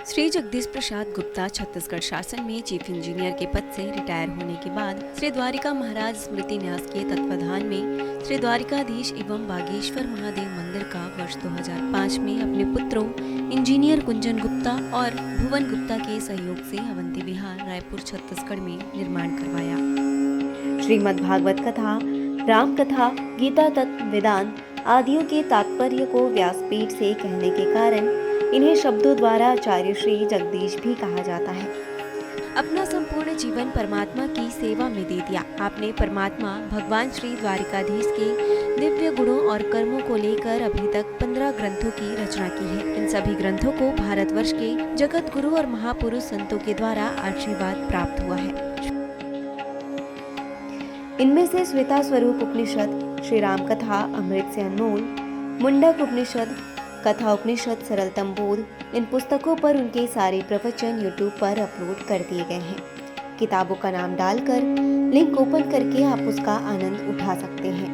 श्री जगदीश प्रसाद गुप्ता छत्तीसगढ़ शासन में chief engineer के पद से रिटायर होने के बाद श्री द्वारिका महाराज स्मृति न्यास के तत्वाधान में श्री द्वारिकाधीश एवं बागेश्वर महादेव मंदिर का वर्ष 2005 में अपने पुत्रों इंजीनियर कुंजन गुप्ता और भुवन गुप्ता के सहयोग से अवंती विहार रायपुर छत्तीसगढ़ में निर्माण करवाया। श्रीमद् भागवत कथा, राम कथा, गीता तत्व, वेदांत आदियों के तात्पर्य को व्यासपीठ से कहने के कारण इन्हें शब्दों द्वारा आचार्य श्री जगदीश भी कहा जाता है। अपना संपूर्ण जीवन परमात्मा की सेवा में दे दिया। आपने परमात्मा भगवान श्री द्वारिकाधीश के दिव्य गुणों और कर्मों को लेकर अभी तक 15 ग्रंथों की रचना की है। इन सभी ग्रंथों को भारतवर्ष के जगत गुरु और महापुरुष संतों के द्वारा आशीर्वाद प्राप्त हुआ है। इनमें से श्वेता स्वरूप उपनिषद, श्री राम कथा अमृत से अनमोल, मुंडक उपनिषद, कथा उपनिषद, सरलतम बोध, इन पुस्तकों पर उनके सारे प्रवचन यूट्यूब पर अपलोड कर दिए गए हैं। किताबों का नाम डालकर लिंक ओपन करके आप उसका आनंद उठा सकते हैं।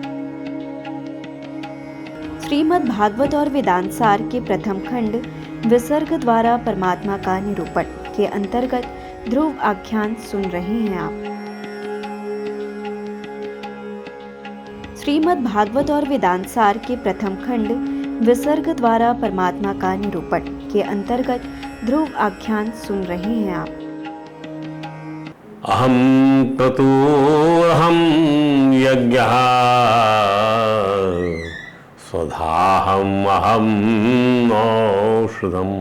श्रीमद् भागवत और वेदांत सार के प्रथम खंड विसर्ग द्वारा परमात्मा का निरूपण के अंतर्गत ध्रुव आख्यान सुन रहे हैं आप। श्रीमद् भागवत और वेदांत सार के प्रथम खंड विसर्ग द्वारा परमात्मा का निरूपण के अंतर्गत ध्रुव आख्यान सुन रहे हैं आप। अहम क्रतुर्हम यज्ञः स्वधाहम अहम औषधम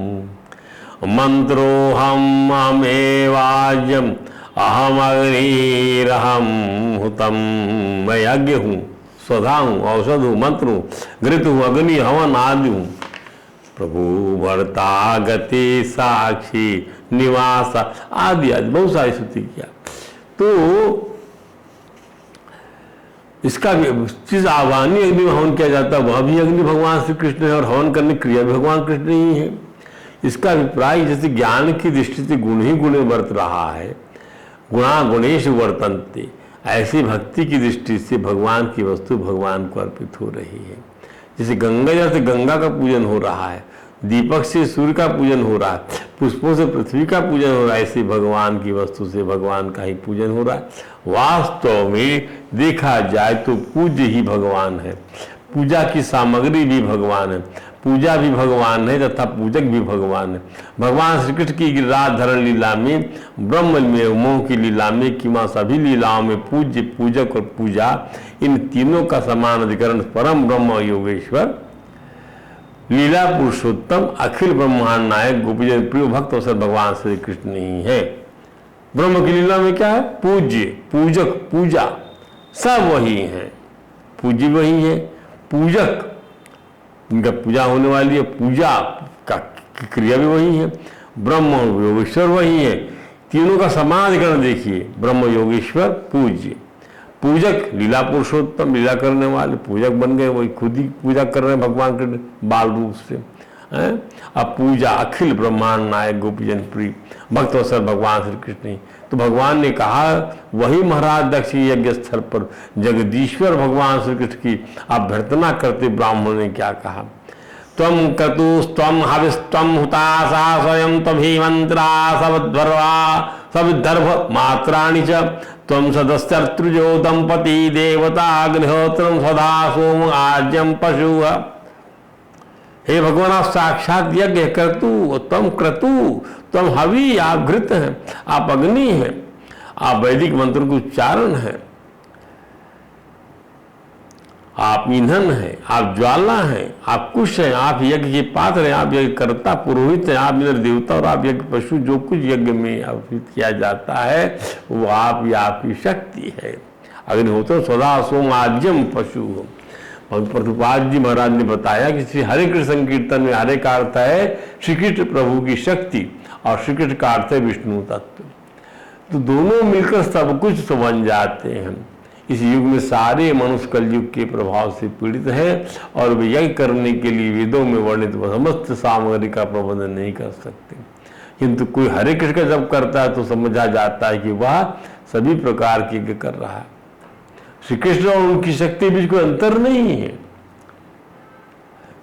मंत्रोहम अहमेवाज्यम अहम अग्निरहम हुतम। मैं यज्ञ हूँ, स्वधा हूँ, औषध हूँ, मंत्र हूँ, घृत हूँ, अग्नि हवन आदि हूँ। प्रभु वर्ता गति साक्षी निवास आदि आदि बहुत सारी स्तुति किया। तो इसका चीज आह्वानी अग्नि में हवन किया जाता है, वह भी अग्नि भगवान श्री कृष्ण है और हवन करने की क्रिया भी भगवान कृष्ण ही है। इसका अभिप्राय जैसे ज्ञान की दृष्टि से गुण ही गुणे वर्त रहा है, गुणा गुणेश वर्तन्ते, ऐसी भक्ति की दृष्टि से भगवान की वस्तु भगवान को अर्पित हो रही है। जैसे गंगा जल से गंगा का पूजन हो रहा है, दीपक से सूर्य का पूजन हो रहा है, पुष्पों से पृथ्वी का पूजन हो रहा है, ऐसे भगवान की वस्तु से भगवान का ही पूजन हो रहा है। वास्तव में देखा जाए तो पूज्य ही भगवान है, पूजा की सामग्री भी भगवान है, पूजा भी भगवान है तथा पूजक भी भगवान है। भगवान श्री कृष्ण की गिरिराज धरण लीला में, ब्रह्म में, मोह की लीला में, किमा सभी लीलाओं में पूज्य, पूजक और पूजा, इन तीनों का समान अधिकरण परम ब्रह्म योगेश्वर, लीला पुरुषोत्तम, अखिल ब्रह्मांड नायक, गोपीजन प्रिय भक्त अवसर भगवान श्री कृष्ण ही है। ब्रह्म की लीला में क्या है? पूज्य, पूजक, पूजा, सब वही है। पूज्य वही है, पूजक उनका पूजा होने वाली है, पूजा का क्रिया भी वही है, ब्रह्म योगेश्वर वही है। तीनों का समाधिकरण देखिए, ब्रह्म योगेश्वर पूज्य, पूजक लीला पुरुषोत्तम, लीला करने वाले पूजक बन गए, वही खुद ही पूजा कर रहे हैं भगवान के बाल रूप से। अब पूजा अखिल ब्रह्मांड नायक गोपीजन प्रिय भक्त अवसर भगवान श्री कृष्ण ही। तो भगवान ने कहा, वही महाराज दक्ष यज्ञ स्थल पर जगदीश्वर भगवान श्री कृष्ण की अभ्यर्थना करते ब्राह्मण ने क्या कहा? त्वं क्रतुस्त्वं हविस्त्वं हुतासा स्वयं त्वभिमन्त्रा सविद्धर्भ मात्राणि च त्वं सदस्यर्तृजो दंपति देवता अग्निहोत्रं सदा सोम आज्यं पशुः। हे भगवान, आप साक्षात यज्ञ कर्तु, तम क्रतु, तुम हवि, आप घृत हैं, आप अग्नि हैं, आप वैदिक मंत्रों के उच्चारण हैं, आप ईंधन हैं, आप ज्वाला हैं, आप कुश हैं, आप यज्ञ के पात्र हैं, आप यज्ञ कर्ता पुरोहित हैं, आप इंद्र देवता और आप यज्ञ पशु, जो कुछ यज्ञ में अर्पित किया जाता है वो आप या आपकी शक्ति है। अग्निहोत्र सदा सोम आज्यम पशु। प्रभुपाद जी महाराज ने बताया कि श्री हरे कृष्ण संकीर्तन में हरे का अर्थ है श्री कृष्ण प्रभु की शक्ति और श्री कृष्ण का अर्थ है विष्णु तत्व। तो दोनों मिलकर सब कुछ बन जाते हैं। इस युग में सारे मनुष्य कलयुग के प्रभाव से पीड़ित हैं और वे यज्ञ करने के लिए वेदों में वर्णित समस्त सामग्री का प्रबंधन नहीं कर सकते, किंतु कोई हरे कृष्ण का जप करता है तो समझा जाता है कि वह सभी प्रकार के यज्ञ कर रहा है। श्री कृष्ण और उनकी शक्ति बीच कोई अंतर नहीं है।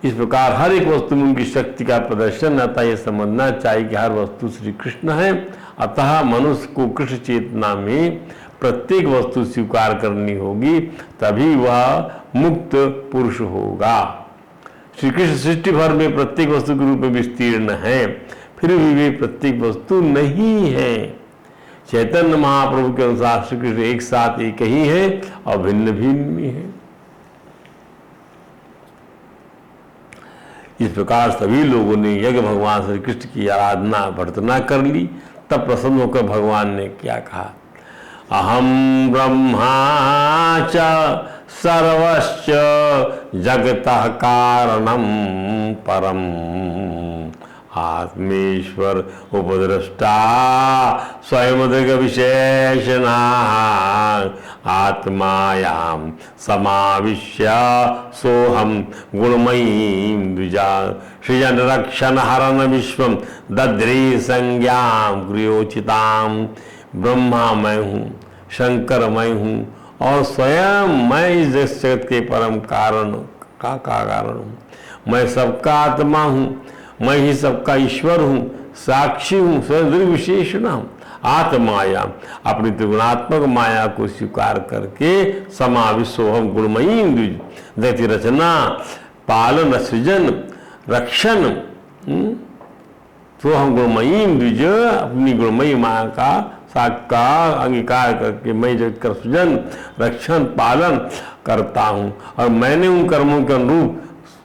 इस प्रकार हर एक वस्तु में उनकी शक्ति का प्रदर्शन, अतः यह समझना चाहिए कि हर वस्तु श्री कृष्ण है। अतः मनुष्य को कृष्ण चेतना में प्रत्येक वस्तु स्वीकार करनी होगी, तभी वह मुक्त पुरुष होगा। श्री कृष्ण सृष्टि भर में प्रत्येक वस्तु के रूप में विस्तीर्ण है, फिर भी वे प्रत्येक वस्तु नहीं है। चैतन्य महाप्रभु के अनुसार श्री कृष्ण एक साथ एक ही है और भिन्न भिन्न भी है। इस प्रकार सभी लोगों ने यज्ञ भगवान श्री कृष्ण की आराधना प्रार्थना कर ली। तब प्रसन्न होकर भगवान ने क्या कहा, अहम ब्रह्मा च सर्वश्च जगतः कारणम परम आत्मेश्वर उपद्रष्टा स्वयं दृग विशेषणा आत्मायाम समाविश्य सोहम गुणमयीं द्विजा सृजन रक्षण हरन विश्वम दध्री संज्ञाम क्रियोचिताम। ब्रह्मा मैं हूँ, शंकर मैं हूँ और स्वयं मैं इस जगत के परम कारण का कारण हूँ। मैं सबका आत्मा हूँ, मैं ही सबका ईश्वर हूँ, साक्षी हूँ, स्वयं दृढ़ विशेषण हूँ। आत्माया अपनी त्रिगुणात्मक माया को स्वीकार करके समाविश्वोहम गुणमयी द्विज रचना पालन सृजन रक्षण तो हम गुणमयी द्विज अपनी गुणमयी माया का साकार अंगीकार करके मैं जगत का सृजन रक्षण पालन करता हूँ और मैंने उन कर्मों के अनुरूप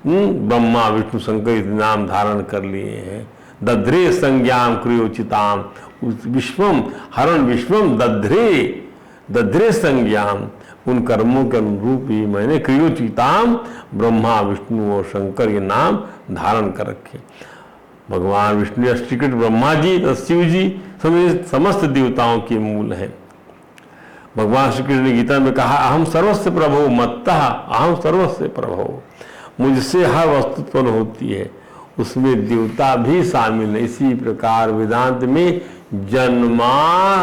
ब्रह्मा विष्णु शंकर नाम धारण कर लिए हैं। दध्रे संज्ञाम क्रियोचिताम विश्वम हरण विश्वम दध्रे संज्ञाम उन कर्मों के अनुरूप ही मैंने क्रियोचिताम ब्रह्मा विष्णु और शंकर ये नाम धारण कर रखे। भगवान विष्णु श्री कृष्ण ब्रह्मा जी शिव जी समस्त देवताओं के मूल हैं। भगवान श्री कृष्ण ने गीता में कहा अहम सर्वस्व प्रभो मत्तः अहम सर्वस्व प्रभो, मुझसे हर वस्तु उत्पन्न होती है, उसमें देवता भी शामिल है। इसी प्रकार वेदांत में जन्मात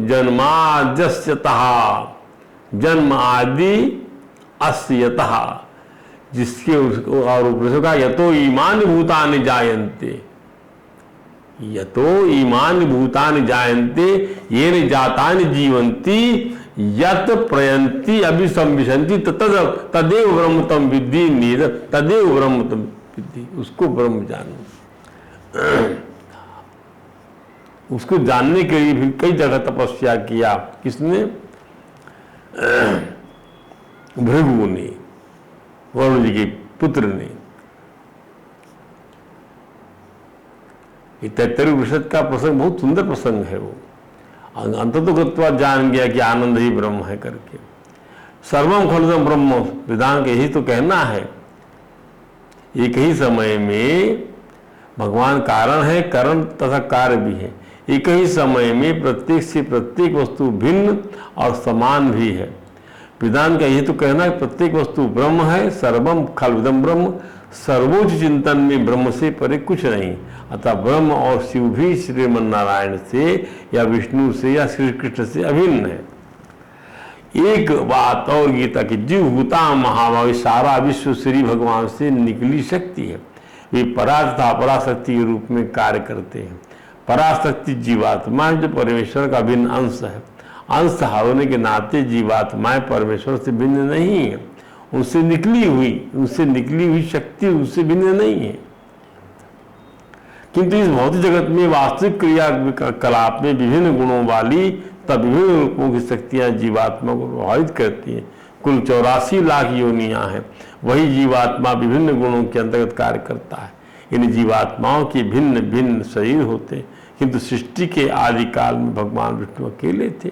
जन्माद्यस्यतः जन्म आदि अस्यतः जिसके और उपनिषद का यतो ईमान भूतानि जायन्ते यतो ईमान भूतानि जायन्ते येन जातानि जीवन्ति यत प्रयंती अभिसंविशंति तदेव ब्रह्म तम विद्धि नीर तदेव ब्रह्म तम विद्धि। उसको ब्रह्म जानो। उसको जानने के लिए भी कई जगह तपस्या किया। किसने? भृगु ने, वरुण जी के पुत्र ने। तैत्तरीय उपनिषद का प्रसंग बहुत सुंदर प्रसंग है। वो अंततो गत्वा जान गया कि आनंद ही ब्रह्म है करके। सर्वम खलुदम ब्रह्म वेदांत यही तो कहना है। एक ही समय में भगवान कारण है, कारण तथा कार्य भी है। एक ही समय में प्रत्येक से प्रत्येक वस्तु भिन्न और समान भी है। वेदांत का यही तो कहना है प्रत्येक वस्तु ब्रह्म है। सर्वम खलुदम ब्रह्म, सर्वोच्च चिंतन में ब्रह्म से परे कुछ नहीं। अतः ब्रह्म और शिव भी श्रीमन नारायण से या विष्णु से या श्री कृष्ण से अभिन्न है। एक बात और गीता की जीवभूता महाभावी सारा विश्व श्री भगवान से निकली शक्ति है। वे परा तथा पराशक्ति के रूप में कार्य करते हैं। पराशक्ति जीवात्मा जो परमेश्वर का भिन्न अंश है। अंश होने के नाते जीवात्माएं परमेश्वर से भिन्न नहीं है। उनसे निकली हुई शक्ति उनसे भिन्न नहीं है। किंतु इस भौतिक जगत में वास्तविक क्रियाकलाप में विभिन्न गुणों वाली तब विभिन्न रूपों की शक्तियां जीवात्मा को प्रभावित करती हैं। कुल 84 लाख योनियां हैं। वही जीवात्मा विभिन्न गुणों के अंतर्गत कार्य करता है। इन जीवात्माओं के भिन्न भिन्न शरीर होते, किंतु सृष्टि के आदि काल में भगवान विष्णु अकेले थे।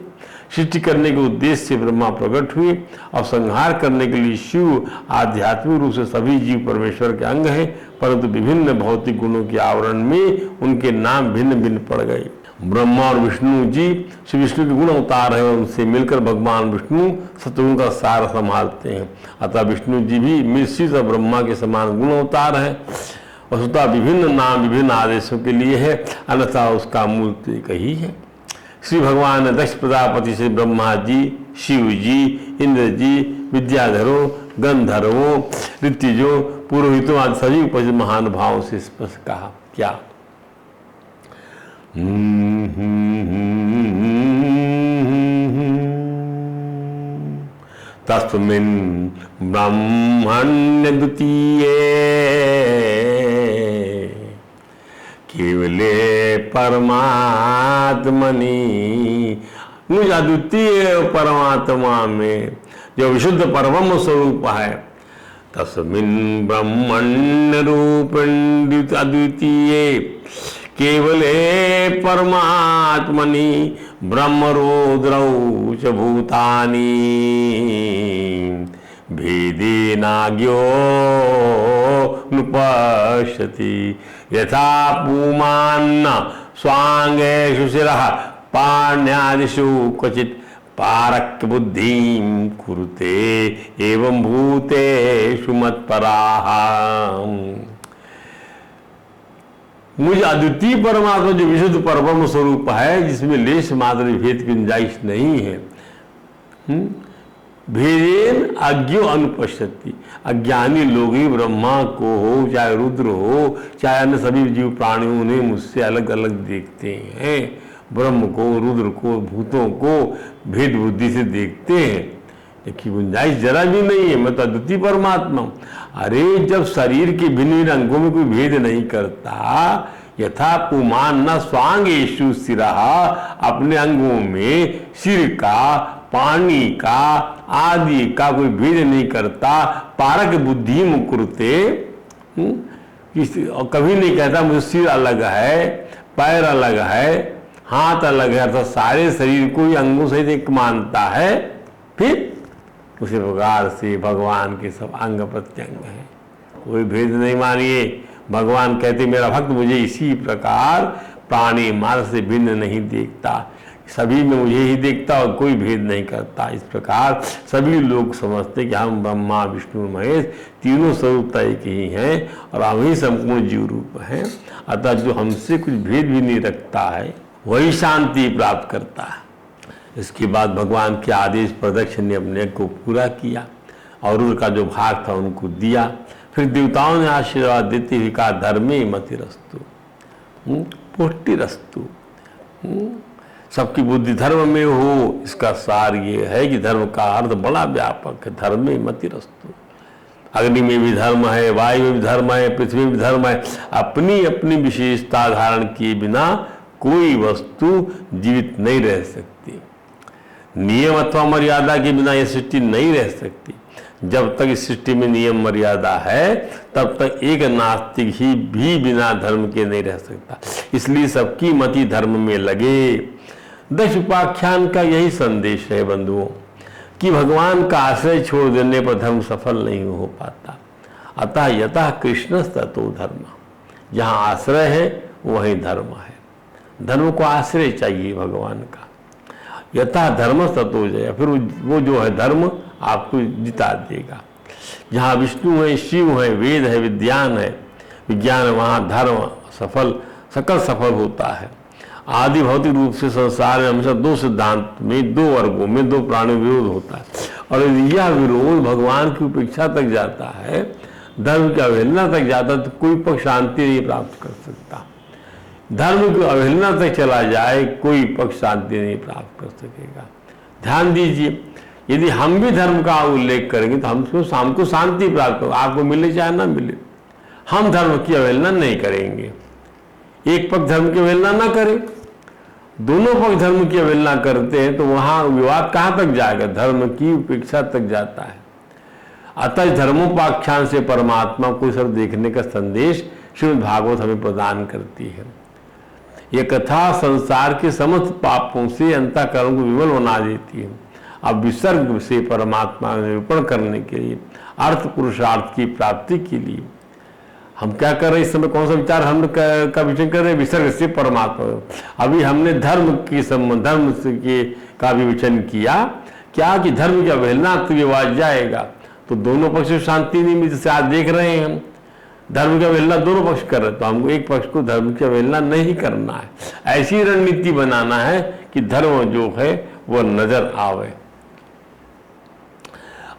सृष्टि करने के उद्देश्य से ब्रह्मा प्रकट हुए और संहार करने के लिए शिव आध्यात्मिक रूप से सभी जीव परमेश्वर के अंग हैं, परंतु विभिन्न भौतिक गुणों के आवरण में उनके नाम भिन्न भिन्न पड़ गए। ब्रह्मा और विष्णु जी श्री विष्णु के गुण अवतार है और उनसे मिलकर भगवान विष्णु सतगुण का सार संभालते हैं। अतः विष्णु जी भी मिश्रित और ब्रह्मा के समान गुण अवतार है। वस्तुतः विभिन्न नाम विभिन्न आदेशों के लिए है, अन्यथा उसका मूल तो एक ही है। श्री भगवान दक्ष प्रजापति से ब्रह्मा जी, शिव जी, इंद्र जी, विद्याधरों, गंधर्वों, ऋत्विजों, पुरोहितों आदि सभी उपस्थित महानुभावों से स्पष्ट कहा। क्या? तस्मिन् ब्रह्मण्य द्वितीये केवले परमात्मनि, मुझ अद्वितीय परमात्मा में जो विशुद्ध परब्रह्म स्वरूप है, तस्मिन् ब्रह्मण्य रूपेण अद्वितीय केवले परमात्मनि ब्रह्मरुद्रौ च भूतानि भेदेनाज्ञो नुपश्यति यथा पुमान्न स्वांगेषु शिरः पाण्यादिषु क्वचित् पारक्य बुद्धिं कुरुते एवं भूतेषु मत्पराः। मुझे अद्वितीय परमात्मा जो विशुद्ध परब्रह्म स्वरूप है, जिसमें लेश मात्र भेद की गुंजाइश नहीं है, भेदेन अज्ञो अनुपश्यति, अज्ञानी लोग ही ब्रह्मा को हो, चाहे रुद्र हो, चाहे अन्य सभी जीव प्राणियों उन्हें मुझसे अलग अलग देखते हैं। ब्रह्म को, रुद्र को, भूतों को भेद बुद्धि से देखते हैं, इसकी गुंजाइश जरा भी नहीं है। मैं तो अद्वितीय परमात्मा हूं। अरे जब शरीर के भिन्न भिन्न अंगों में कोई भेद नहीं करता, यथा पुमान न स्वांगेषु सिरः, अपने अंगों में सिर का, पानी का आदि का कोई भेद नहीं करता, पारक बुद्धि मुकुरते, कभी नहीं कहता मुझे सिर अलग है, पैर अलग है, हाथ अलग है, अर्थात सारे शरीर को ही अंगों सहित एक मानता है। फिर उसी प्रकार से भगवान के सब अंग प्रत्यंग हैं, कोई भेद नहीं मानिए। भगवान कहते मेरा भक्त मुझे इसी प्रकार प्राणी मार्ग से भिन्न नहीं देखता, सभी में मुझे ही देखता और कोई भेद नहीं करता। इस प्रकार सभी लोग समझते कि हम ब्रह्मा विष्णु महेश तीनों स्वरूप एक ही हैं और हम ही संपूर्ण जीव रूप हैं। अतः जो हमसे कुछ भेद भी नहीं रखता है वही शांति प्राप्त करता है। इसके बाद भगवान के आदेश पर दक्ष ने अपने को पूरा किया और उनका जो भाग था उनको दिया। फिर देवताओं ने आशीर्वाद देते हुए कहा धर्मे मतिरस्तु, पुष्टिरस्तु, सबकी बुद्धि धर्म में हो। इसका सार ये है कि धर्म का अर्थ बड़ा व्यापक है। धर्मे मतिरस्तु, अग्नि में भी धर्म है, वायु में भी धर्म है, पृथ्वी में भी धर्म है। अपनी अपनी विशेषता धारण किए बिना कोई वस्तु जीवित नहीं रह सकती। नियम अथवा मर्यादा के बिना यह सृष्टि नहीं रह सकती। जब तक इस सृष्टि में नियम मर्यादा है तब तक एक नास्तिक ही भी बिना धर्म के नहीं रह सकता। इसलिए सबकी मति धर्म में लगे। दक्ष उपाख्यान का यही संदेश है बंधुओं कि भगवान का आश्रय छोड़ देने पर धर्म सफल नहीं हो पाता। अतः यतः कृष्ण ततो धर्म, जहाँ आश्रय है वहीं धर्म है। धर्म को आश्रय चाहिए भगवान का। यथा धर्म ततो जय, फिर वो जो है धर्म आपको जिता देगा। जहाँ विष्णु है, शिव है, वेद है, विज्ञान है, विज्ञान वहाँ धर्म सफल सकल सफल होता है। आदि भौतिक रूप से संसार में हमेशा दो सिद्धांत में, दो वर्गों में, दो प्राणी विरोध होता है और यह विरोध भगवान की उपेक्षा तक जाता है, धर्म की अवहेलना तक जाता है, तो कोई पक्ष शांति नहीं प्राप्त कर सकता। धर्म की अवहेलना तक चला जाए कोई पक्ष शांति नहीं प्राप्त कर सकेगा। ध्यान दीजिए, यदि हम भी धर्म का उल्लेख करेंगे तो हमको शांति प्राप्त होगा, आपको मिले चाहे ना मिले। हम धर्म की अवहेलना नहीं करेंगे। एक पक्ष धर्म की अवहेलना ना करे, दोनों पक्ष धर्म की अवहेलना करते हैं तो वहां विवाद कहां तक जाएगा? धर्म की उपेक्षा तक जाता है। अतः धर्मोपाख्यान से परमात्मा को सब देखने का संदेश श्रीमद् भागवत हमें प्रदान करती है। यह कथा संसार के समस्त पापों से अंतःकरण को विमल बना देती है। अब विसर्ग से परमात्मा निरूपण करने के लिए, अर्थ पुरुषार्थ की प्राप्ति के लिए हम क्या कर रहे हैं? इस समय कौन सा विचार हम का विचरण कर रहे हैं? विसर्ग से परमात्मा। अभी हमने धर्म के संबंध, धर्म के का विवेचन किया क्या कि धर्म की अवहेलना तो विवाद जाएगा तो दोनों पक्ष से शांति नहीं मिलती। जैसे आज देख रहे हैं हम धर्म की अवहेलना दोनों पक्ष कर रहे, तो हमको एक पक्ष को धर्म की अवहेलना नहीं करना है। ऐसी रणनीति बनाना है कि धर्म जो है वो नजर आवे।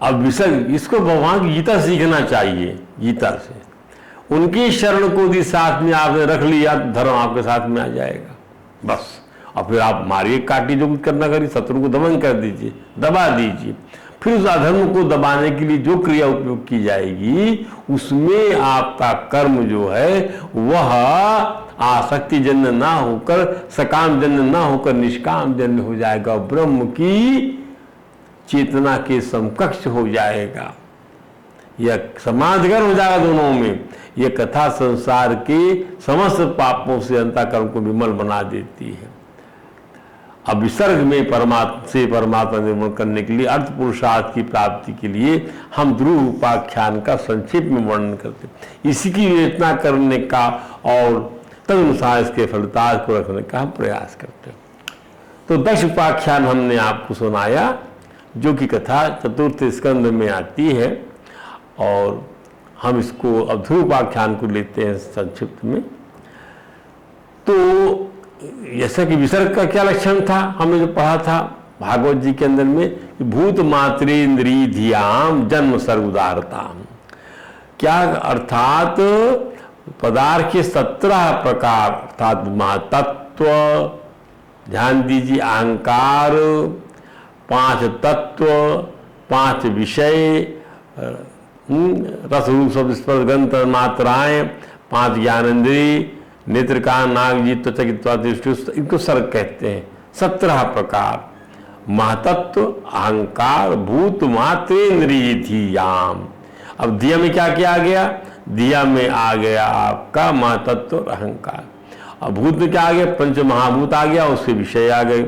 अब विसर्ग इसको भगवान की गीता सीखना चाहिए, गीता से उनकी शरण को भी साथ में आपने रख लिया तो धर्म आपके साथ में आ जाएगा बस। और फिर आप मारिए काटिए, जो कुछ करना करिए, शत्रु को दमन कर दीजिए, दबा दीजिए। फिर उस अधर्म को दबाने के लिए जो क्रिया उपयोग की जाएगी उसमें आपका कर्म जो है वह आसक्ति जन्य ना होकर, सकाम जन्य ना होकर निष्काम जन्य हो जाएगा, ब्रह्म की चेतना के समकक्ष हो जाएगा। यह समाधगर हो जाएगा दोनों में। यह कथा संसार के समस्त पापों से अंतःकरण को विमल बना देती है। अब विसर्ग में परमात्मा निर्माण करने के लिए, अर्थ पुरुषार्थ की प्राप्ति के लिए हम ध्रुव उपाख्यान का संक्षेप में वर्णन करते हैं। इसी की विवेचना करने का और तदनुसार इसके फलितार्थ को रखने का हम प्रयास करते हैं। तो दक्ष उपाख्यान हमने आपको सुनाया, जो कि कथा चतुर्थ स्कंद में आती है, और हम इसको अब ध्रुव उपाख्यान को लेते हैं संक्षिप्त में। तो जैसा कि विसर्ग का क्या लक्षण था, हमने जो पढ़ा था भागवत जी के अंदर में, भूत मात्रेन्द्रिय धियाम जन्म सर्ग उदारताम, क्या अर्थात पदार्थ के 17 प्रकार, अर्थात महातत्व, ध्यान दीजिए, अहंकार, 5 तत्व, 5 विषय, रस रूप शब्द स्पर्श गंध मात्राएं, 5 ज्ञानेंद्रिय, नेत्र कान नाक जीभ त्वचा दृष्टि, इनको सर्ग कहते हैं। 17 प्रकार, महातत्व, अहंकार, भूत मात्रेन्द्रिय धियाम। अब धिया में क्या क्या आ गया? दिया में आ गया आपका महातत्व और अहंकार। अब भूत में क्या आ गया? पंच महाभूत आ गया, उसके विषय आ गए।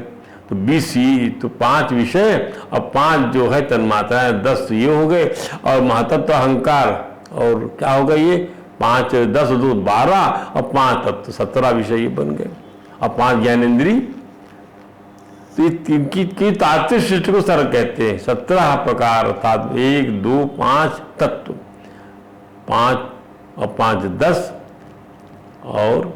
तो 20 तो 5 विषय और 5 जो है तन्मात्राएं, 10 ये हो गए, और महातत्व अहंकार, और क्या होगा ये 5 10 2 12 और 5 तत्व 17 विषय ये बन गए, और 5 ज्ञानेन्द्रिय। तो ये की तात्विक सृष्टि को सर्ग कहते हैं। 17 प्रकार, अर्थात 1 2 5 तत्व, 5 और 5 10, और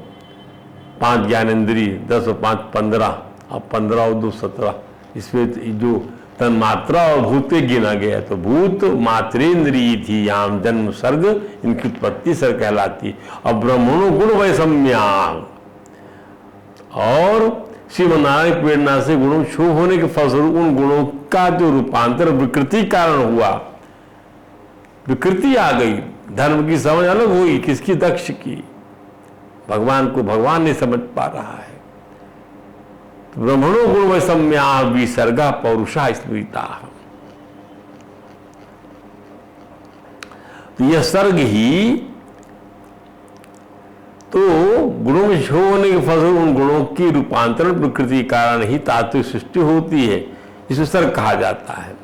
5 ज्ञानेन्द्रिय, 10 और 5 15, और 15 और 2 17। इसमें जो तन्मात्रा और भूते गिना गया, तो भूत मात्रेन्द्रिय थी याम जन्म सर्ग, इनकी उत्पत्ति सर्ग कहलाती। और ब्रह्मणो गुण वैषम्याम, और शिवनारायण प्रेरणा से गुणों क्षोभ होने के फलस्वरूप उन गुणों का जो रूपांतर विकृति कारण हुआ, विकृति आ गई, धर्म की समझ अलग हुई, किसकी? दक्ष की। भगवान को भगवान नहीं समझ पा रहा है। तो ब्रह्मणो गुण वैषम्या विसर्गा पौरुषा स्मृता। तो यह सर्ग ही तो गुणों में क्षोभ होने के फलस्वरूप उन गुणों की रूपांतरण प्रकृति कारण ही तात्विक सृष्टि होती है, इसे सर्ग कहा जाता है।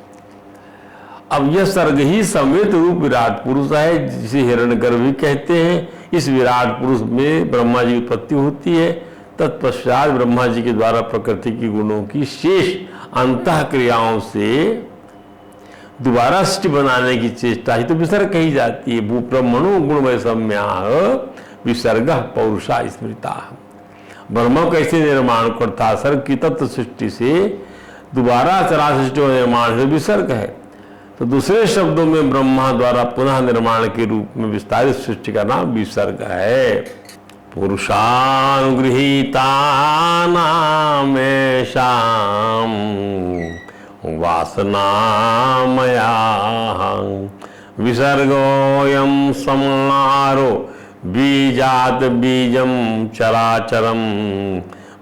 अब यह सर्ग ही संवेद रूप विराट पुरुष है, जिसे हिरण्यगर्भ भी कहते हैं। इस विराट पुरुष में ब्रह्मा जी की उत्पत्ति होती है। तत्पश्चात ब्रह्मा जी के द्वारा प्रकृति की गुणों की शेष अंतः क्रियाओं से दोबारा सृष्टि बनाने की चेष्टा ही तो विसर्ग कही जाती है। भू ब्रह्मणो गुण वैषम्या विसर्ग पौरुषा स्मृता। ब्रह्म कैसे निर्माण करता? सर्ग की तत्व सृष्टि से दोबारा चरा सृष्टि निर्माण से विसर्ग है। तो दूसरे शब्दों में ब्रह्मा द्वारा पुनः निर्माण के रूप में विस्तारित सृष्टि का नाम विसर्ग है। पुरुषानुगृहीतानामेषां वासनामया विसर्गोऽयं संहारो बीजात बीजम चराचरम।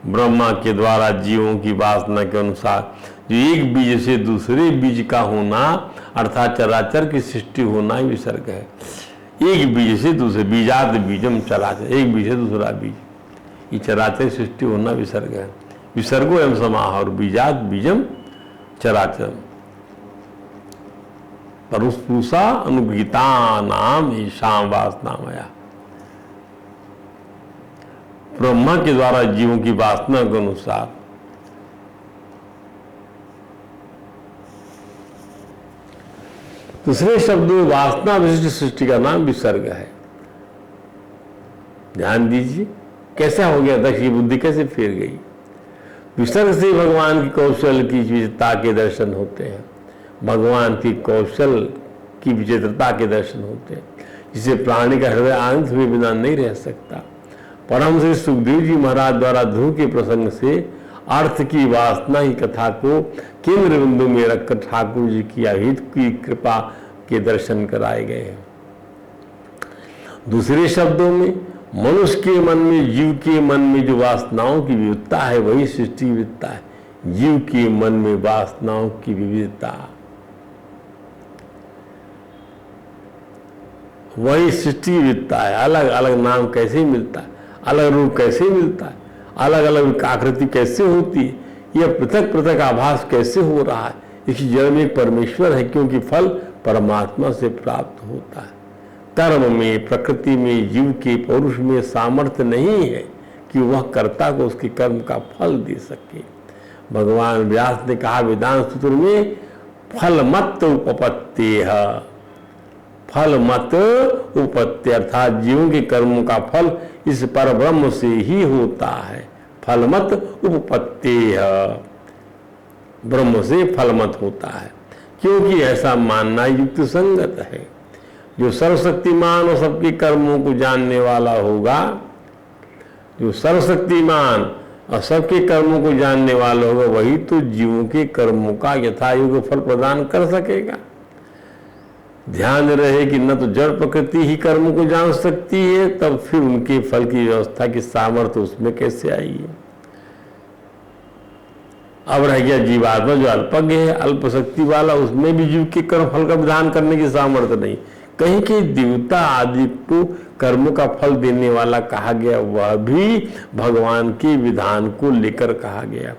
ब्रह्मा के द्वारा जीवों की वासना के अनुसार जो एक बीज से दूसरे बीज का होना, अर्थात चराचर की सृष्टि होना ही विसर्ग है। एक बीज से दूसरे, बीजात बीजम चराचर, एक बीज से दूसरा बीज, ये चराचर सृष्टि होना विसर्ग है। विसर्गो एवं समाहार बीजात बीजम चराचर पुरुषा अनुगीता नाम ईशान वासनामया। ब्रह्मा के द्वारा जीवों की वासना के अनुसार दूसरे शब्द में वासना विशिष्ट सृष्टि का नाम विसर्ग है। ध्यान दीजिए कैसा हो गया, दक्ष की बुद्धि कैसे फेर गई। विसर्ग से भगवान की कौशल की विचित्रता के दर्शन होते हैं, भगवान की कौशल की विचित्रता के दर्शन होते हैं, जिसे प्राणी का हृदय आनंद हुए बिना नहीं रह सकता। परम श्री सुखदेव जी महाराज द्वारा ध्रुव के प्रसंग से अर्थ की वासना की कथा को केंद्र बिंदु में रखकर ठाकुर जी की अहित की कृपा के दर्शन कराए गए हैं। दूसरे शब्दों में मनुष्य के मन में, जीव के मन में जो वासनाओं की विविधता है वही सृष्टि विविधता है। जीव के मन में वासनाओं की विविधता वही सृष्टि विविधता है। अलग अलग नाम कैसे मिलता है, अलग रूप कैसे मिलता है, अलग अलग आकृति कैसे होती है, यह पृथक पृथक आभास कैसे हो रहा है, इसकी जड़ में परमेश्वर है, क्योंकि फल परमात्मा से प्राप्त होता है। कर्म में, प्रकृति में, जीव के पौरुष में सामर्थ्य नहीं है कि वह कर्ता को उसके कर्म का फल दे सके। भगवान व्यास ने कहा वेदांत सूत्र में, फल मत उपपत्तेह, फल मत उपपत्ति, अर्थात जीवों के कर्मों का फल इस पर ब्रह्म से ही होता है। फल मत उपपत्तेह, ब्रह्म से फल मत होता है, क्योंकि ऐसा मानना युक्त संगत है। जो सर्वशक्तिमान और सबके कर्मों को जानने वाला होगा, जो सर्वशक्तिमान और सबके कर्मों को जानने वाला होगा, वही तो जीवों के कर्मों का यथायोग्य फल प्रदान कर सकेगा। ध्यान रहे कि न तो जड़ प्रकृति ही कर्मों को जान सकती है, तब फिर उनके फल की व्यवस्था की सामर्थ्य उसमें कैसे आई है। अब रह गया जीवात्मा जो अल्पज्ञ है, अल्प शक्ति वाला, उसमें भी जीव के कर्म फल का विधान करने की सामर्थ्य नहीं। कहीं के देवता आदि को कर्मों का फल देने वाला कहा गया, वह भी भगवान के विधान को लेकर कहा गया।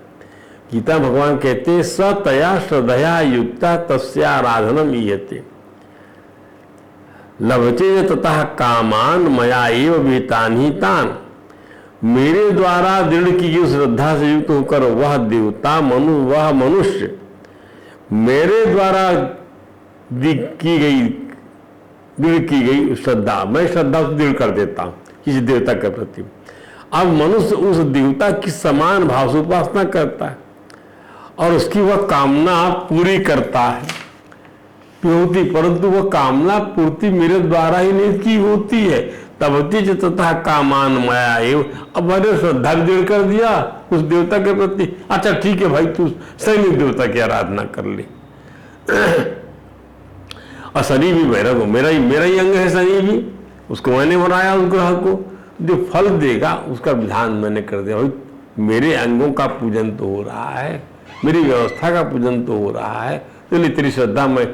गीता भगवान कहते हैं, स तया श्रद्धया युक्ता तस्या आराधनम ईयते लभते ततः कामान मया एव विहितान ही तान। मेरे द्वारा दृढ़ की गई श्रद्धा से युक्त होकर वह देवता वह मनुष्य मेरे द्वारा दृढ़ की गई श्रद्धा, मैं श्रद्धा से दृढ़ कर देता हूं किसी देवता के प्रति। अब मनुष्य उस देवता की समान भाव से उपासना करता है और उसकी वह कामना पूरी करता है होती, परंतु वह कामना पूर्ति मेरे द्वारा ही नहीं की होती है। तब तथा कामान मया एव, अब मैंने श्रद्धा भी दृढ़ कर दिया उस देवता के प्रति। अच्छा ठीक है भाई, तू सैनिक देवता की आराधना कर ले। और शनि भी मेरा ही अंग है, शनि भी, उसको मैंने बनाया, उस ग्रह को, जो फल देगा उसका विधान मैंने कर दिया। भाई मेरे अंगों का पूजन तो हो रहा है, मेरी व्यवस्था का पूजन तो हो रहा है, तो तेरी श्रद्धा मैं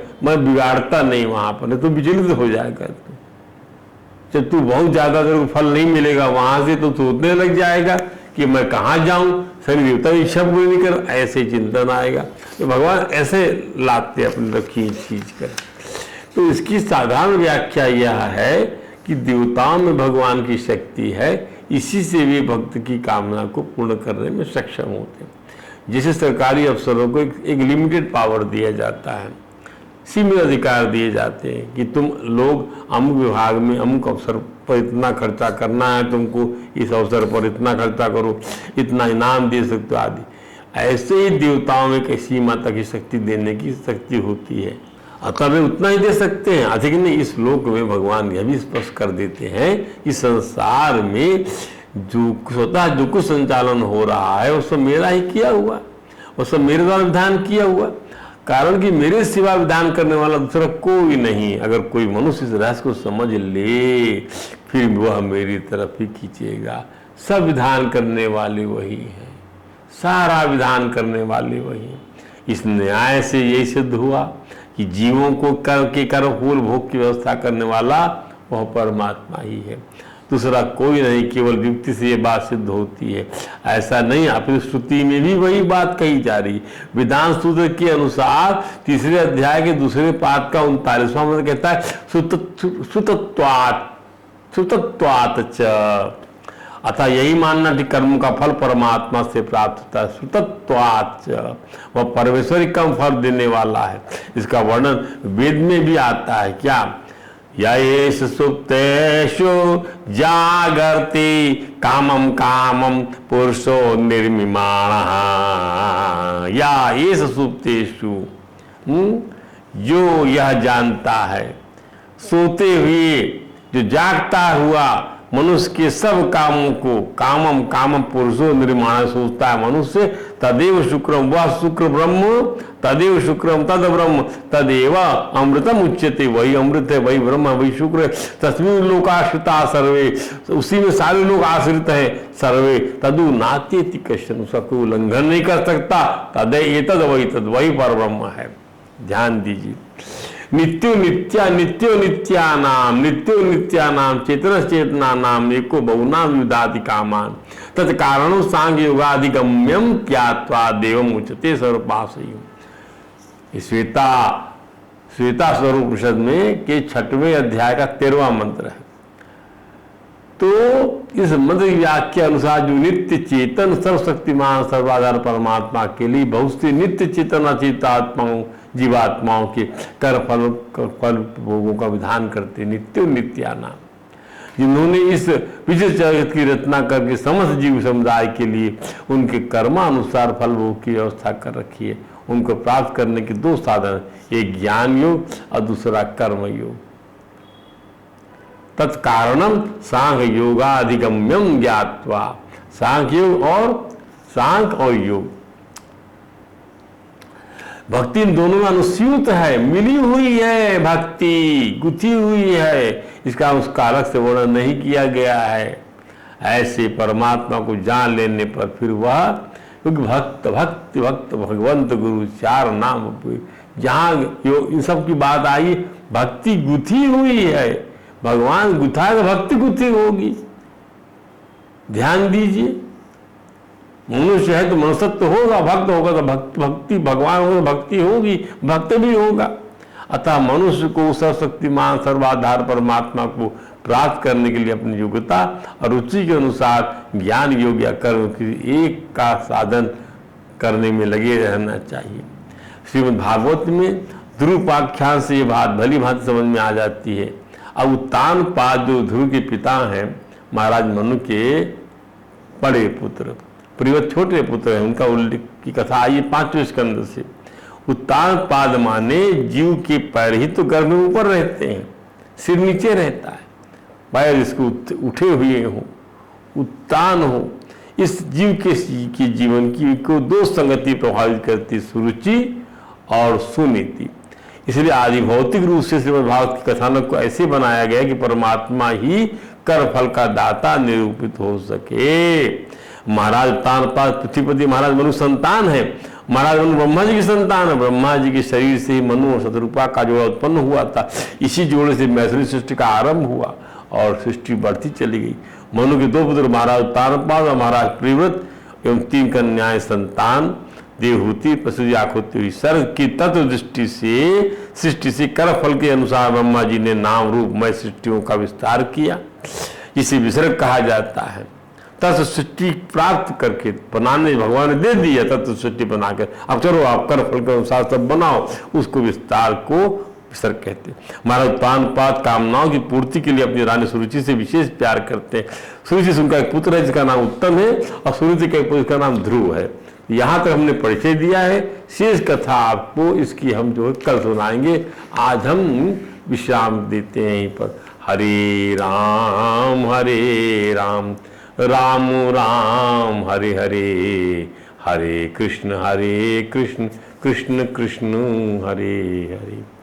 बिगाड़ता नहीं वहां पर, तो विचलित हो जाएगा। जब तू बहुत ज्यादा तेरे को फल नहीं मिलेगा वहां से, तो सोचने लग जाएगा कि मैं कहाँ जाऊं, शनि देवता इच्छा पूरी नहीं कर, ऐसे चिंतन आएगा। तो भगवान ऐसे लाते अपने खींच कर। तो इसकी साधारण व्याख्या यह है कि देवताओं में भगवान की शक्ति है, इसी से वे भक्त की कामना को पूर्ण करने में सक्षम होते हैं। जैसे सरकारी अफसरों को एक लिमिटेड पावर दिया जाता है, सीमित अधिकार दिए जाते हैं कि तुम लोग अमुक विभाग में अमुक अवसर पर इतना खर्चा करना है, तुमको इस अवसर पर इतना खर्चा करो, इतना इनाम दे सकते हो आदि। ऐसे ही देवताओं में एक सीमा तक ही शक्ति देने की शक्ति होती है, अतः वे उतना ही दे सकते हैं, अधिक नहीं। इस श्लोक में भगवान यह भी स्पष्ट कर देते हैं कि संसार में जो स्वतः जो कुछ संचालन हो रहा है वो सब मेरा ही किया हुआ, वो सब मेरे द्वारा विधान किया हुआ, कारण कि मेरे सिवा विधान करने वाला दूसरा कोई नहीं। अगर कोई मनुष्य इस रहस्य को समझ ले, फिर वह मेरी तरफ ही खींचेगा। सब विधान करने वाले वही है, सारा विधान करने वाले वही है। इस न्याय से यही सिद्ध हुआ कि जीवों को कर्म फूल भोग की व्यवस्था करने वाला वह परमात्मा ही है, दूसरा कोई नहीं। केवल युक्ति से ये बात सिद्ध होती है, ऐसा नहीं। अपनी श्रुति में भी वही बात कही जा रही। विधान सूत्र के अनुसार 3 अध्याय के 2 पाद का 39वां मंत्र कहता है, सुतत्वात् च, अतः यही मानना कि कर्म का फल परमात्मा से प्राप्त होता है। सुतत्वात् च, वह परमेश्वरी कम फल देने वाला है। इसका वर्णन वेद में भी आता है। क्या? येष सुप्तेषु जागर्ति कामम कामम पुरुषो निर्मिमाणः। या येष सुप्तेषु, जो यह जानता है, सोते हुए जो जागता हुआ मनुष्य के सब कामों को, कामम कामम पुरुषो निर्माण, सोचता है मनुष्य, तदेव शुक्रम, वह शुक्र ब्रह्म, तदेव शुक्रम तद ब्रह्म तदेव अमृतम उच्यते, वही अमृत है, वही ब्रह्म, वही शुक्र है। तस्मिन् लोकाश्रिता सर्वे, उसी में सारे लोग आश्रित हैं सर्वे। तदु नात्येति कश्चन, उसका कोई उल्लंघन नहीं कर सकता। तदे एतद वही तद, वही पर ब्रह्म है। ध्यान दीजिए। नित्यो नित्या, नित्यो नित्यानाम, नित्यो नित्यानाम, चेतनस चेतनानाम, एको बहुनाम विदाति कामान, तत्कारणो सांख्य योगाधिगम्यम ज्ञात्वा देवम उच्यते सर्वपासयम्। श्वेता स्वरूप उपनिषद में के 6वें अध्याय का 13वां मंत्र है। तो इस मंत्र की व्याख्या अनुसार जो नित्य चेतन सर्वशक्तिमान सर्वाधार परमात्मा के लिए बहुत सी नित्य चेतन अचेतात्माओं जीवात्माओं के कर फल भोगों का विधान करते नित्यो नित्यानाम, जिन्होंने इस विशिष्ट जगत की रचना करके समस्त जीव समुदाय के लिए उनके कर्मानुसार फल भोग की व्यवस्था कर रखी है। उनको प्राप्त करने के 2 साधन, एक ज्ञान योग और दूसरा कर्म योग। तत्कारणम सांख्य योगाधिगम्यम ज्ञात्वा, सांख्य योग और योग, भक्ति इन दोनों में अनुस्यूत है, मिली हुई है, भक्ति गुथी हुई है, इसका उसका अलग से वर्णन नहीं किया गया है। ऐसे परमात्मा को जान लेने पर फिर वह, क्योंकि भक्त भक्ति भक्त भगवंत गुरु 4 नाम, जहाँ इन सब की बात आई, भक्ति गुथी हुई है, भगवान गुथा है तो भक्ति गुथी होगी। ध्यान दीजिए, मनुष्य है तो मनुष्यत्व होगा, भक्त होगा तो भक्ति, भगवान होगा तो भक्ति होगी, भक्त भी होगा। अतः मनुष्य को सर्वशक्तिमान सर्वाधार परमात्मा को प्राप्त करने के लिए अपनी योग्यता और रुचि के अनुसार ज्ञान योग या कर्म की एक का साधन करने में लगे रहना चाहिए। श्रीमद् भागवत में ध्रुवाख्यान से ये बात भली भांति समझ में आ जाती है। अब उत्तानपाद जो ध्रुव के पिता हैं, महाराज मनु के बड़े पुत्र, प्रियवत छोटे पुत्र हैं, उनका उल्लेख की कथा आई 5वें स्कंद से। उत्तानपाद माने जीव के पैर ही तो गर्भ में ऊपर रहते हैं, सिर नीचे रहता है, पैर इसको उठे हुए हो, उत्तान हो। इस जीव के जीवन की को 2 संगति प्रभावित करती, सुरुचि और सुनीति। इसलिए आदि भौतिक रूप से श्रीमद् भागवत की कथानक को ऐसे बनाया गया कि परमात्मा ही कर फल का दाता निरूपित हो सके। महाराज उत्तानपाद पृथ्वीपति महाराज मनु संतान है। महाराज मनु ब्रह्मा जी की संतान है। ब्रह्मा जी के शरीर से मनु और शतरूपा का जोड़ा उत्पन्न हुआ था। इसी जोड़े से मैथिली सृष्टि का आरंभ हुआ और सृष्टि बढ़ती चली गई। मनु के 2 पुत्र महाराज उत्तानपाद और महाराज प्रियव्रत एवं 3 कन्याएं संतान देवहूति प्रसूति आकृति हुई। सर्ग की तत्व दृष्टि से सृष्टि से कर फल के अनुसार ब्रह्मा जी ने नाम रूपमय सृष्टियों का विस्तार किया, जिसे विसर्ग कहा जाता है। तत्व सृष्टि प्राप्त करके बनाने भगवान ने दे दिया, तत्व सृष्टि बनाकर अब चलो आप कर फल के अनुसार सब बनाओ, उसको विस्तार को विसर्ग कहते हैं। महाराज उत्तानपाद कामनाओं की पूर्ति के लिए अपनी रानी सुरुचि से विशेष प्यार करते हैं। सुरुचि से उनका एक पुत्र है जिसका नाम उत्तम है और सुरुचि का एक पुत्र जिसका नाम ध्रुव है। यहाँ तक हमने परिचय दिया है। शेष कथा आपको इसकी हम जो है कल सुनाएंगे। आज हम विश्राम देते हैं यहीं पर। हरे राम राम राम हरे हरे, हरे कृष्ण कृष्ण कृष्ण कृष्ण हरे हरे।